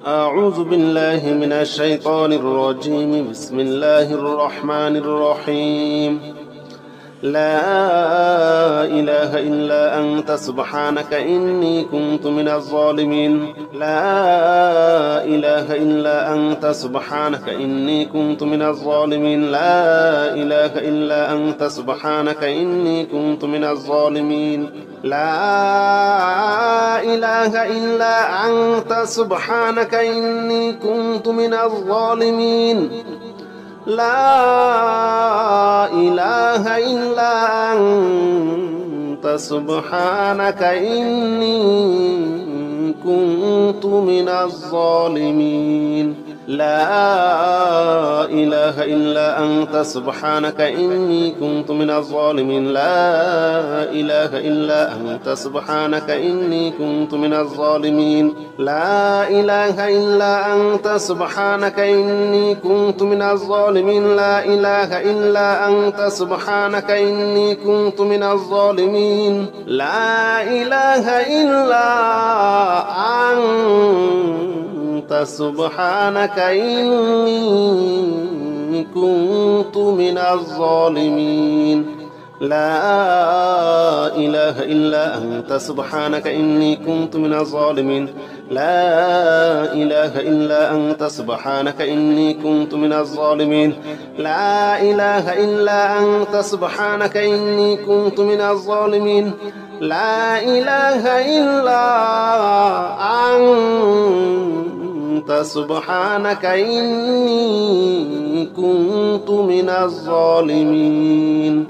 أعوذ بالله من الشيطان الرجيم. بسم الله الرحمن الرحيم. لا إله إلا أنت سبحانك إني كنت من الظالمين. لا إله إلا أنت سبحانك إني كنت من الظالمين. لا إله إلا أنت سبحانك إني كنت من الظالمين. لا إله إلا أنت سبحانك إني كنت من الظالمين. لا إله إلا أنت سبحانك إني كنت من الظالمين. لا إله إلا أنت سبحانك إني كنت من الظالمين. لا إله إلا أنت سبحانك إني كنت من الظالمين. لا إله إلا أنت سبحانك إني كنت من الظالمين. لا إله إلا أنت سبحانك إني كنت من الظالمين. لا إله إلا أنت سبحانك إني كنت من الظالمين. لا إله إلا أنت سبحانك إني كنت من الظالمين. لا إله إلا أنت سبحانك إني كنت من الظالمين. لا إله إلا أنت سبحانك إني كنت من الظالمين. لا إله إلا أنت سبحانك إني كنت من الظالمين.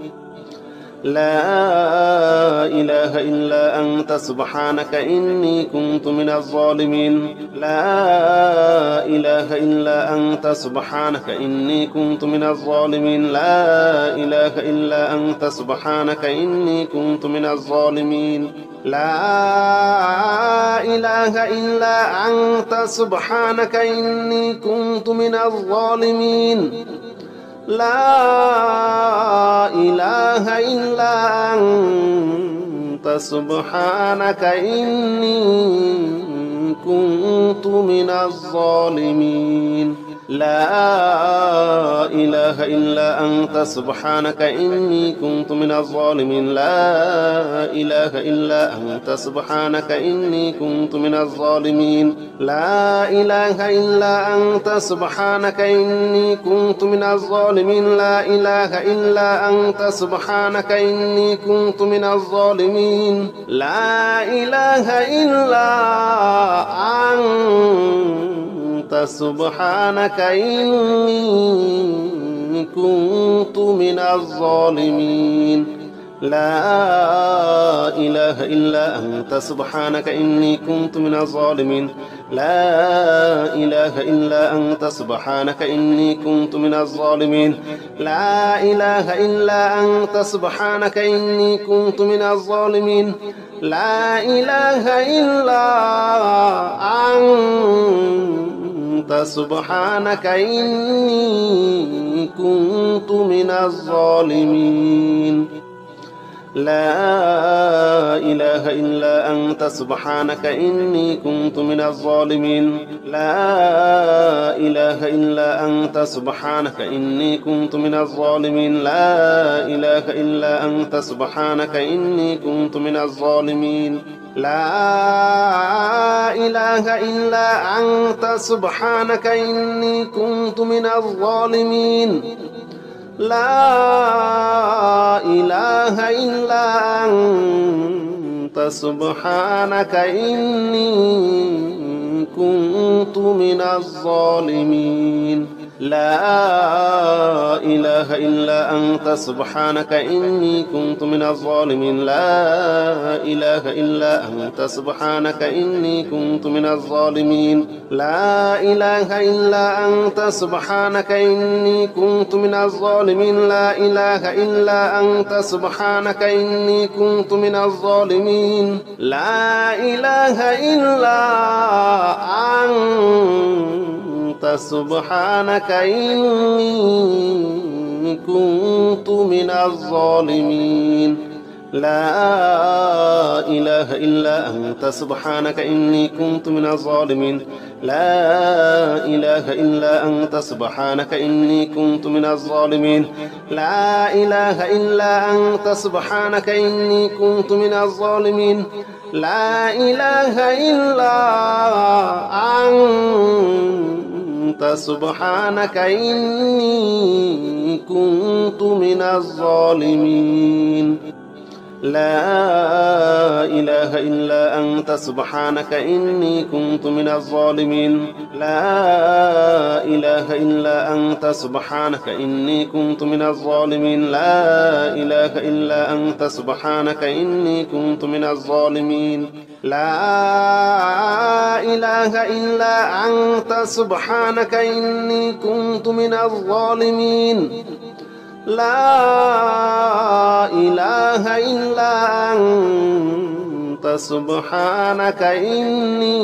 لا إله إلا أنت سبحانك إني كنت من الظالمين. لا إله إلا أنت سبحانك إني كنت من الظالمين. لا إله إلا أنت سبحانك إني كنت من الظالمين. لا إله إلا أنت سبحانك إني كنت من الظالمين. لا إله إلا أنت سبحانك إني كنت من الظالمين. لا إله إلا أنت سبحانك إني كنت من الظالمين. لا إله إلا أنت سبحانك إني كنت من الظالمين. لا إله إلا أنت سبحانك إني كنت من الظالمين. لا إله إلا أنت سبحانك إني كنت من الظالمين. لا إله إلا أنت سبحانك إني كنت من الظالمين. لا إله إلا أنت سبحانك إني كنت من الظالمين. لا إله إلا أنت سبحانك إني كنت من الظالمين. لا إله إلا أنت سبحانك إني كنت من الظالمين. لا إله إلا أنت سبحانك إني كنت من الظالمين. لا إله إلا أنت سبحانك إني كنت من الظالمين. لا إله إلا أنت سبحانك إني كنت من الظالمين. لا إله إلا أنت سبحانك إني كنت من الظالمين. لا إله إلا أنت سبحانك إني كنت من الظالمين. لا إله إلا أنت سبحانك إني كنت من الظالمين. لا إله إلا أنت سبحانك إني كنت من الظالمين. لا إله إلا أنت سبحانك إني كنت من الظالمين. لا إله إلا أنت سبحانك إني كنت من الظالمين. لا إله إلا أنت سبحانك إني كنت من الظالمين. لا إله إلا أنت سبحانك إني كنت من الظالمين. لا إله إلا أنت سبحانك إني كنت من الظالمين لا إله إلا أنت سبحانك إني كنت من الظالمين لا إله إلا أنت سبحانك إني كنت من الظالمين لا إله إلا أنت سبحانك إني كنت من الظالمين لا إله إلا أنت سبحانك إني كنت من الظالمين لا إله إلا أنت سبحانك إني كنت من الظالمين لا إله إلا أنت سبحانك إني كنت من الظالمين لا إله إلا أنت سبحانك إني كنت من الظالمين لا إله إلا أنت سبحانك إني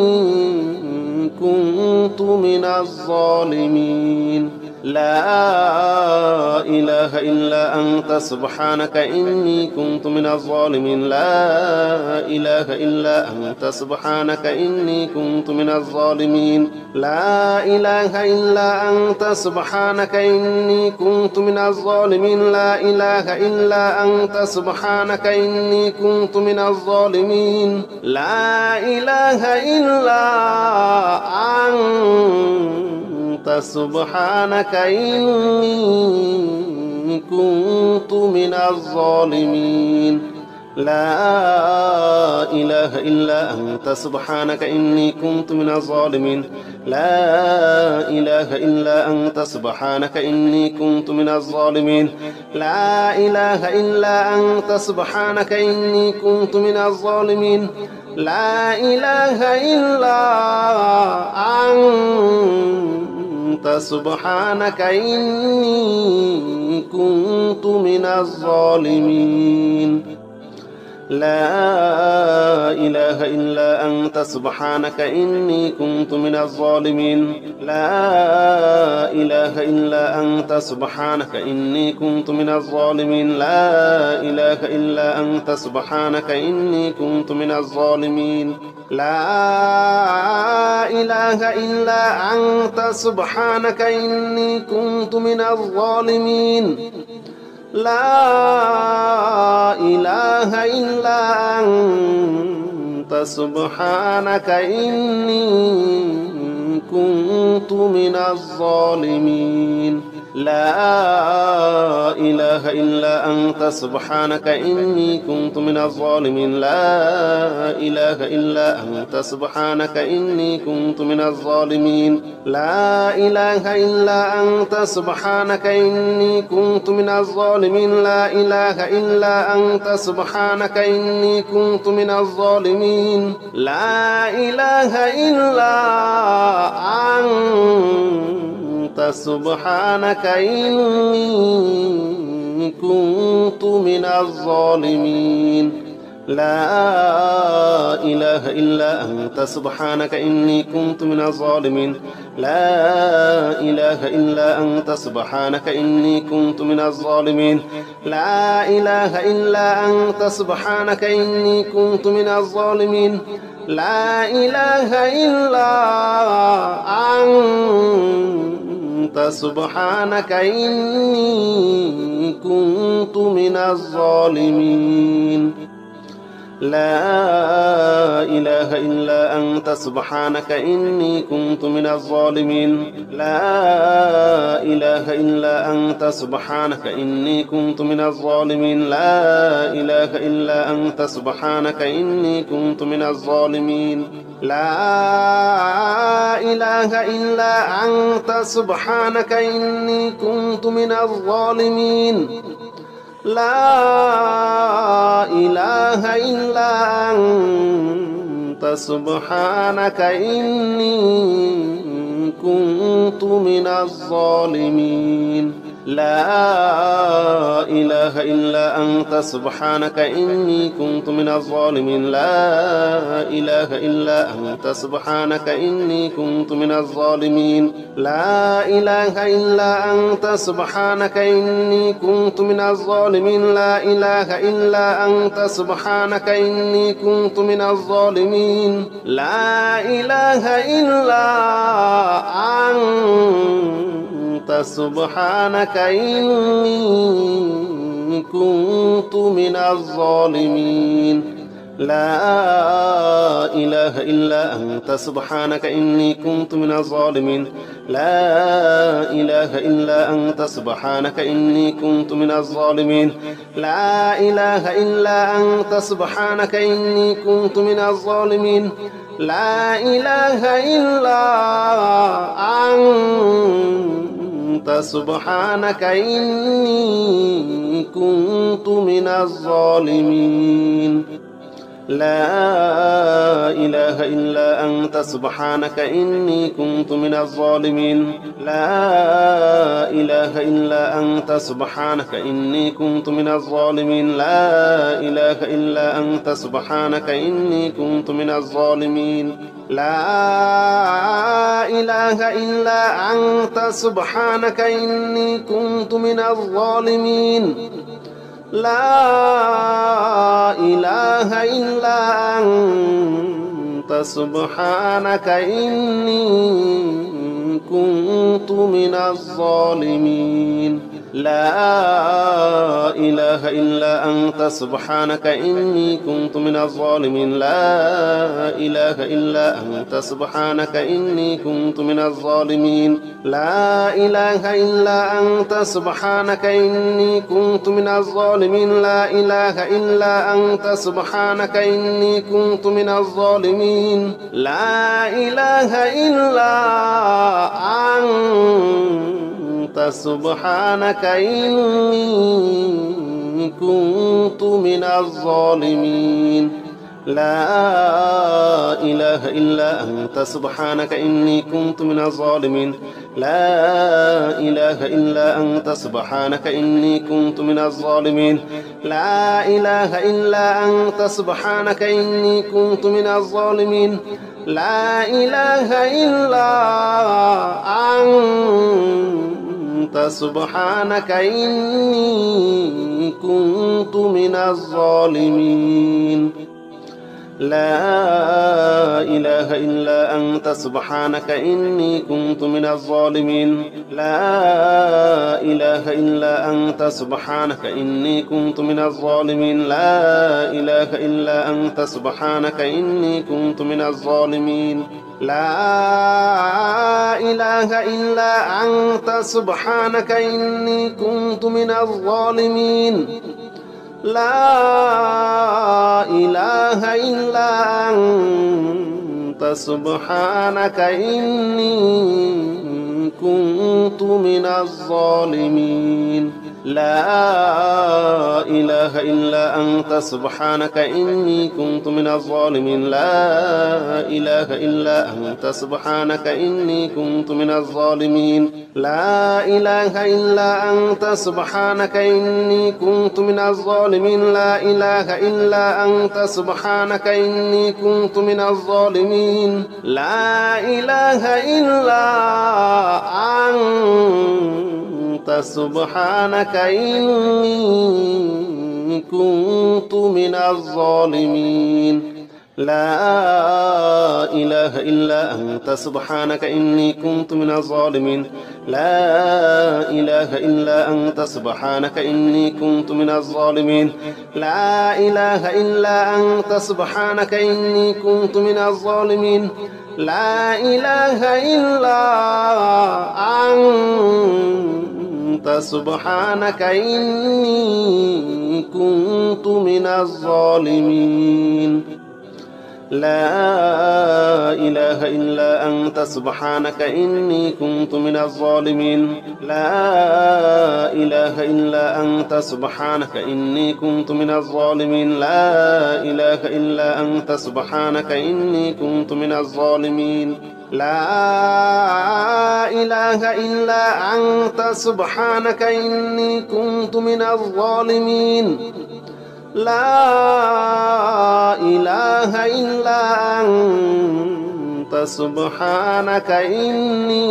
كنت من الظالمين لا إله إلا أنت سبحانك إني كنت من الظالمين لا إله إلا أنت سبحانك إني كنت من الظالمين لا إله إلا أنت سبحانك إني كنت من الظالمين لا إله إلا أنت سبحانك إني كنت من الظالمين لا إله إلا أنت سبحانك إني كنت من الظالمين لا إله إلا أنت سبحانك إني كنت من الظالمين لا إله إلا أنت سبحانك إني كنت من الظالمين لا إله إلا أنت سبحانك إني كنت من الظالمين لا إله إلا أنت سبحانك إني كنت من الظالمين لا إله إلا أنت سبحانك إني كنت من الظالمين لا إله إلا أنت سبحانك إني كنت من الظالمين لا إله إلا أنت سبحانك إني كنت من الظالمين لا إله إلا أنت سبحانك إني كنت من الظالمين لا إله إلا أنت سبحانك إني كنت من الظالمين لا إله إلا أنت سبحانك إني كنت من الظالمين لا إله إلا أنت سبحانك إني كنت من الظالمين لا إله إلا أنت سبحانك إني كنت من الظالمين لا إله إلا أنت سبحانك إني كنت من الظالمين لا إله إلا أنت سبحانك إني كنت من الظالمين لا إله إلا أنت سبحانك إني كنت من الظالمين لا إله إلا أنت سبحانك إني كنت من الظالمين لا إله إلا أنت سبحانك إني كنت من الظالمين لا إله إلا أنت سبحانك إني كنت من الظالمين لا إله إلا أنت سبحانك إني كنت من الظالمين لا إله إلا أنت سبحانك إني كنت من الظالمين لا إله إلا أنت سبحانك إني كنت من الظالمين لا إله إلا أنت سبحانك إني كنت من الظالمين لا إله إلا أنت سبحانك إني كنت من الظالمين لا إله إلا أنت سبحانك إني كنت من الظالمين لا إله إلا أنت سبحانك إني كنت من الظالمين لا إله إلا أنت سبحانك إني كنت من الظالمين لا إله إلا أنت سبحانك إني كنت من الظالمين لا إله إلا أنت سبحانك إني كنت من الظالمين لا إله إلا أنت سبحانك إني كنت من الظالمين لا إله إلا أنت سبحانك إني كنت من الظالمين لا إله إلا أنت سبحانك إني كنت من الظالمين لا إله إلا أنت سبحانك إني كنت من الظالمين لا إله إلا أنت سبحانك إني كنت من الظالمين لا إله إلا أنت سبحانك إني كنت من الظالمين لا إله إلا أنت سبحانك إني كنت من الظالمين لا إله إلا أنت سبحانك إني كنت من الظالمين لا إله إلا أنت سبحانك إني كنت من الظالمين لا إله إلا أنت سبحانك إني كنت من الظالمين لا إله إلا أنت سبحانك إني كنت من الظالمين لا إله إلا أنت سبحانك إني كنت من الظالمين لا إله إلا أنت سبحانك إني كنت من الظالمين لا إله إلا أنت سبحانك إني كنت من الظالمين لا إله إلا أنت سبحانك إني كنت من الظالمين لا إله إلا أنت سبحانك إني كنت من الظالمين لا إله إلا أنت سبحانك إني كنت من الظالمين لا إله إلا أنت سبحانك إني كنت من الظالمين لا إله إلا أنت سبحانك إني كنت من الظالمين لا إله إلا أنت سبحانك إني كنت من الظالمين لا إله إلا أنت سبحانك إني كنت من الظالمين لا إله إلا أنت سبحانك إني كنت من الظالمين لا إله إلا أنت سبحانك إني كنت من الظالمين لا إله إلا أنت سبحانك إني كنت من الظالمين لا إله إلا أنت سبحانك إني كنت من الظالمين لا إله إلا أنت سبحانك إني كنت من الظالمين لا إله إلا أنت سبحانك إني كنت من الظالمين لا إله إلا أنت سبحانك إني كنت من الظالمين لا إله إلا أنت سبحانك إني كنت من الظالمين لا إله إلا أنت سبحانك إني كنت من الظالمين لا إله إلا أنت سبحانك إني كنت من الظالمين لا إله إلا أنت سبحانك إني كنت من الظالمين لا إله إلا أنت سبحانك إني كنت من الظالمين لا إله إلا أنت سبحانك إني كنت من الظالمين لا إله إلا أنت سبحانك إني كنت من الظالمين لا إله إلا أنت سبحانك إني كنت من الظالمين لا إله إلا أنت سبحانك إني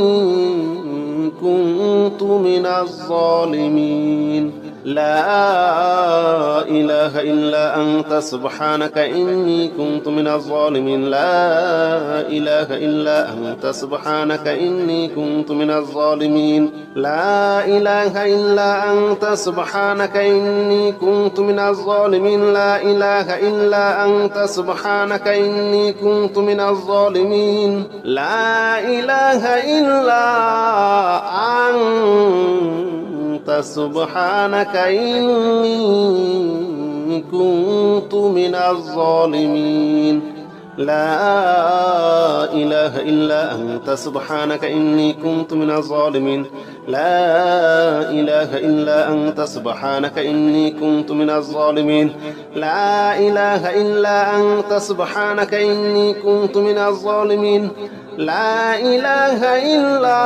كنت من الظالمين لا إله إلا أنت سبحانك إني كنت من الظالمين لا إله إلا أنت سبحانك إني كنت من الظالمين لا إله إلا أنت سبحانك إني كنت من الظالمين لا إله إلا أنت سبحانك إني كنت من الظالمين لا إله إلا أنت سبحانك إني كنت من الظالمين لا إله إلا أنت سبحانك إني كنت من الظالمين لا إله إلا أنت سبحانك إني كنت من الظالمين لا إله إلا أنت سبحانك إني كنت من الظالمين لا إله إلا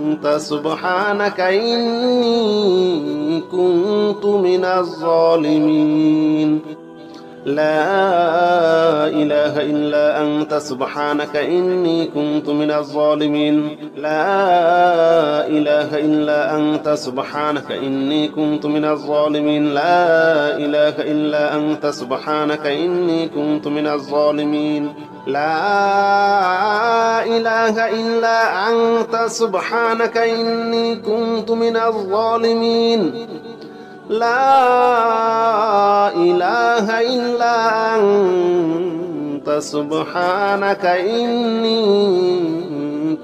أنت سبحانك إني كنت من الظالمين لا إله إلا أنت سبحانك إني كنت من الظالمين لا إله إلا أنت سبحانك إني كنت من الظالمين لا إله إلا أنت سبحانك إني كنت من الظالمين لا إله إلا أنت سبحانك إني كنت من الظالمين لا إله إلا أنت سبحانك إني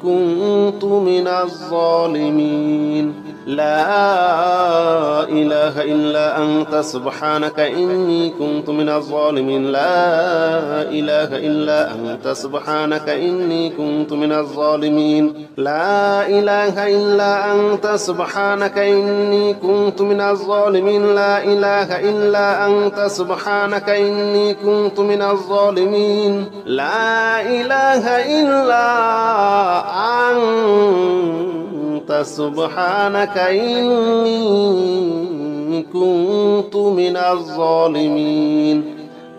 كنت من الظالمين لا إله إلا أنت سبحانك إني كنت من الظالمين لا إله إلا أنت سبحانك إني كنت من الظالمين لا إله إلا أنت سبحانك إني كنت من الظالمين لا إله إلا أنت سبحانك إني كنت من الظالمين لا إله إلا أنت سبحانك إني كنت من الظالمين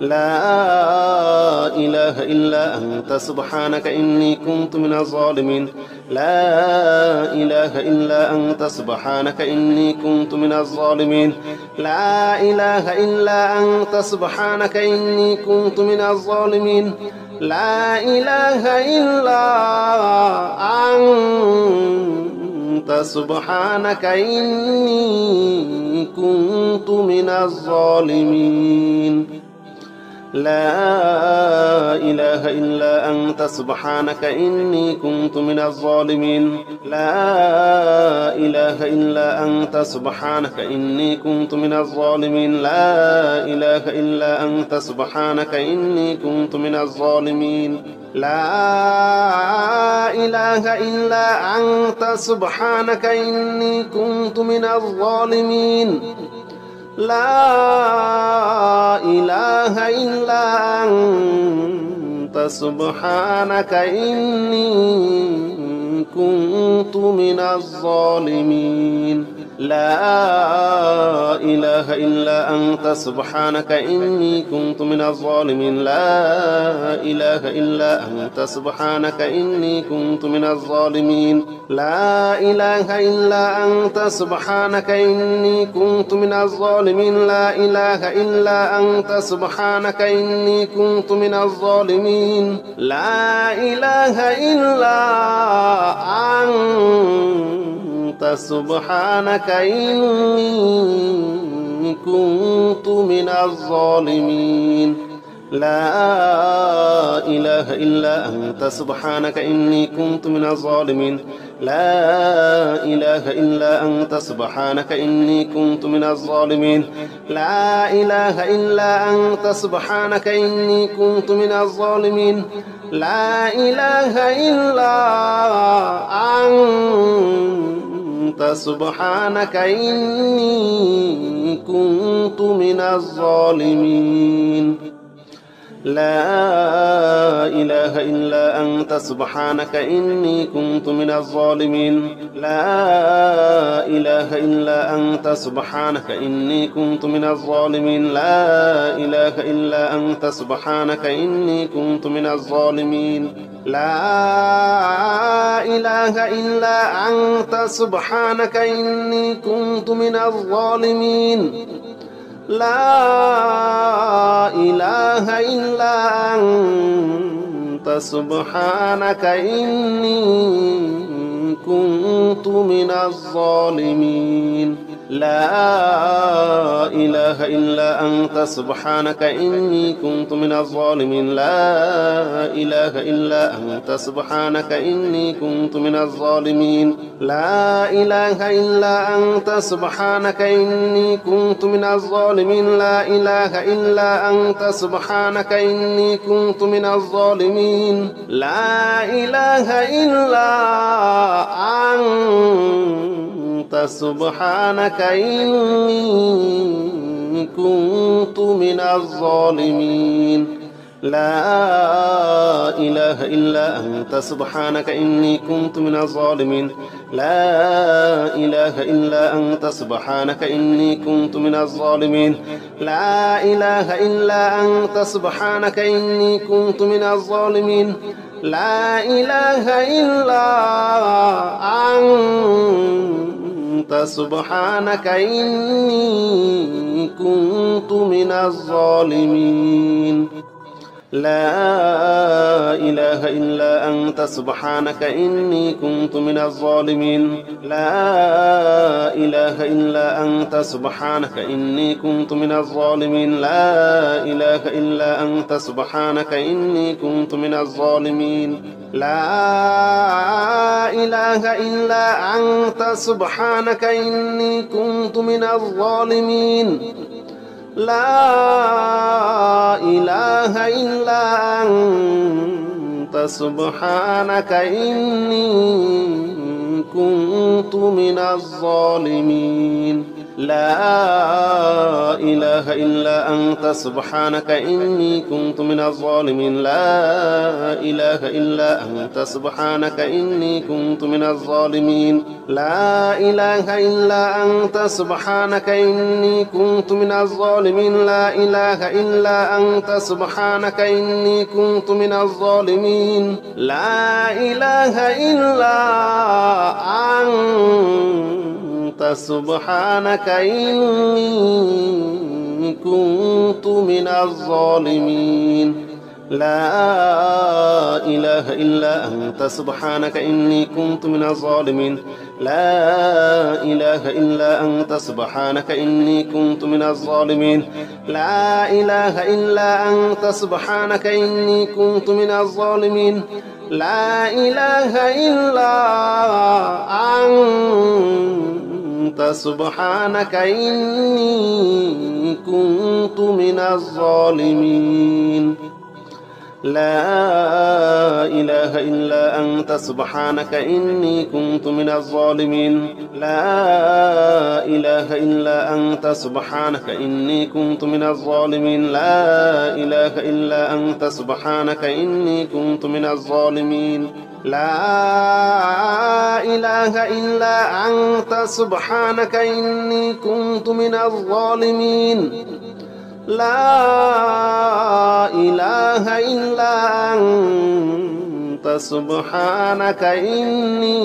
لا إله إلا أنت سبحانك إني كنت من الظالمين لا إله إلا أنت سبحانك إني كنت من الظالمين لا إله إلا أنت سبحانك إني كنت من الظالمين لا إله إلا أنت سبحانك إني كنت من الظالمين لا إله إلا أنت سبحانك إني كنت من الظالمين لا إله إلا أنت سبحانك إني كنت من الظالمين لا إله إلا أنت سبحانك إني كنت من الظالمين لا إله إلا أنت سبحانك إني كنت من الظالمين لا إله إلا أنت سبحانك إني كنت من الظالمين لا إله إلا أنت سبحانك إني كنت من الظالمين لا إله إلا أنت سبحانك إني كنت من الظالمين لا إله إلا أنت سبحانك إني كنت من الظالمين لا إله إلا أنت سبحانك إني كنت من الظالمين لا إله إلا أنت سبحانك إني كنت من الظالمين لا إله إلا أنت سبحانك إني كنت من الظالمين لا إله إلا أنت سبحانك إني كنت من الظالمين لا إله إلا أنت سبحانك إني كنت من الظالمين لا إله إلا أنت سبحانك إني كنت من الظالمين لا إله إلا أنت سبحانك إني كنت من الظالمين لا إله إلا أنت سبحانك إني كنت من الظالمين لا إله إلا أنت سبحانك إني كنت من الظالمين لا إله إلا أنت سبحانك إني كنت من الظالمين لا إله إلا أنت سبحانك إني كنت من الظالمين لا إله إلا أنت سبحانك إني كنت من الظالمين لا إله إلا أنت سبحانك إني كنت من الظالمين لا إله إلا أنت سبحانك إني كنت من الظالمين لا إله إلا أنت سبحانك إني كنت من الظالمين لا إله إلا أنت سبحانك إني كنت من الظالمين لا إله إلا أنت سبحانك إني كنت من الظالمين لا إله إلا أنت سبحانك إني كنت من الظالمين لا إله إلا أنت سبحانك إني كنت من الظالمين لا إله إلا أنت سبحانك إني كنت من الظالمين لا إله إلا أنت سبحانك إني كنت من الظالمين لا إله إلا أنت سبحانك إني كنت من الظالمين لا إله إلا أنت سبحانك إني كنت من الظالمين لا إله إلا أنت سبحانك إني كنت من الظالمين لا إله إلا أنت سبحانك إني كنت من الظالمين لا إله إلا أنت سبحانك إني كنت من الظالمين لا إله إلا أنت سبحانك إني كنت من الظالمين لا إله إلا أنت سبحانك إني كنت من الظالمين لا إله إلا أنت سبحانك إني كنت من الظالمين لا إله إلا أنت سبحانك إني كنت من الظالمين لا إله إلا أنت سبحانك إني كنت من الظالمين لا إله إلا أنت سبحانك إني كنت من الظالمين لا إله إلا أنت سبحانك إني كنت من الظالمين لا إله إلا أنت سبحانك إني كنت من الظالمين لا إله إلا أنت سبحانك إني كنت من الظالمين لا إله إلا أنت سبحانك إني كنت من الظالمين لا إله إلا أنت سبحانك إني كنت من الظالمين لا إله إلا أنت سبحانك إني كنت من الظالمين لا إله إلا أنت سبحانك إني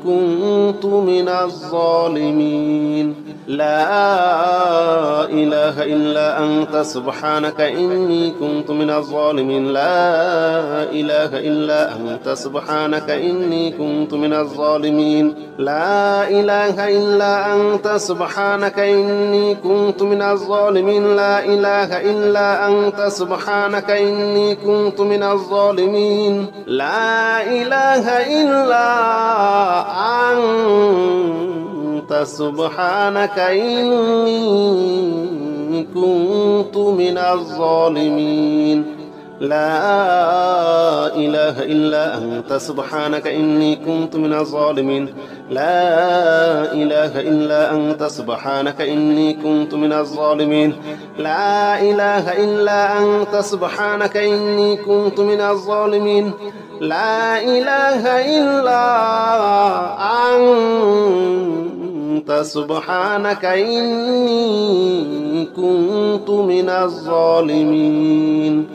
كنت من الظالمين لا إله إلا أنت سبحانك إني كنت من الظالمين لا إله إلا أنت سبحانك إني كنت من الظالمين لا إله إلا أنت سبحانك إني كنت من الظالمين لا إله إلا أنت سبحانك إني كنت من الظالمين لا إله إلا أنت سبحانك إني كنت من الظالمين لا إله إلا أنت سبحانك إني كنت من الظالمين لا إله إلا أنت سبحانك إني كنت من الظالمين لا إله إلا أنت سبحانك إني كنت من الظالمين لا إله إلا أنت سبحانك إني كنت من الظالمين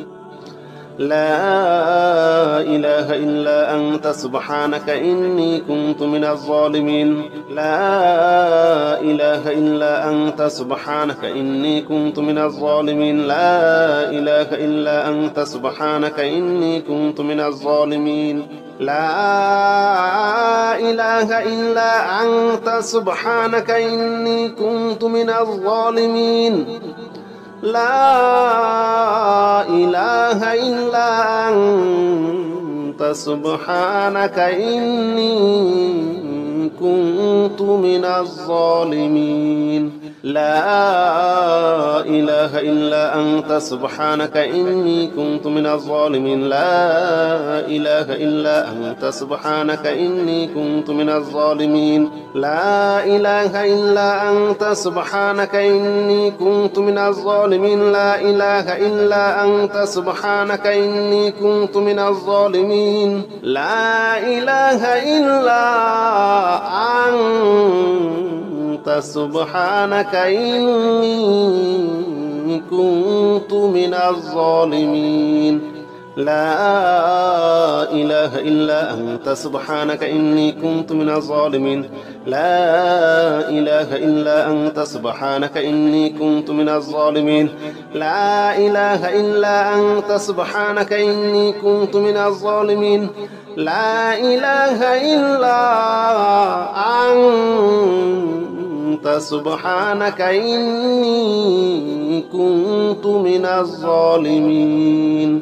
لا إله إلا أنت سبحانك إني كنت من الظالمين لا إله إلا أنت سبحانك إني كنت من الظالمين لا إله إلا أنت سبحانك إني كنت من الظالمين لا إله إلا أنت سبحانك إني كنت من الظالمين لا إله إلا أنت سبحانك إني كنت من الظالمين لا إله إلا أنت سبحانك إني كنت من الظالمين لا إله إلا أنت سبحانك إني كنت من الظالمين لا إله إلا أنت سبحانك إني كنت من الظالمين لا إله إلا أنت سبحانك إني كنت من الظالمين لا إله إلا أنت سبحانك إني كنت من الظالمين لا إله إلا أنت سبحانك إني كنت من الظالمين لا إله إلا أنت سبحانك إني كنت من الظالمين لا إله إلا أنت سبحانك إني كنت من الظالمين لا إله إلا أنت سبحانك إني كنت من الظالمين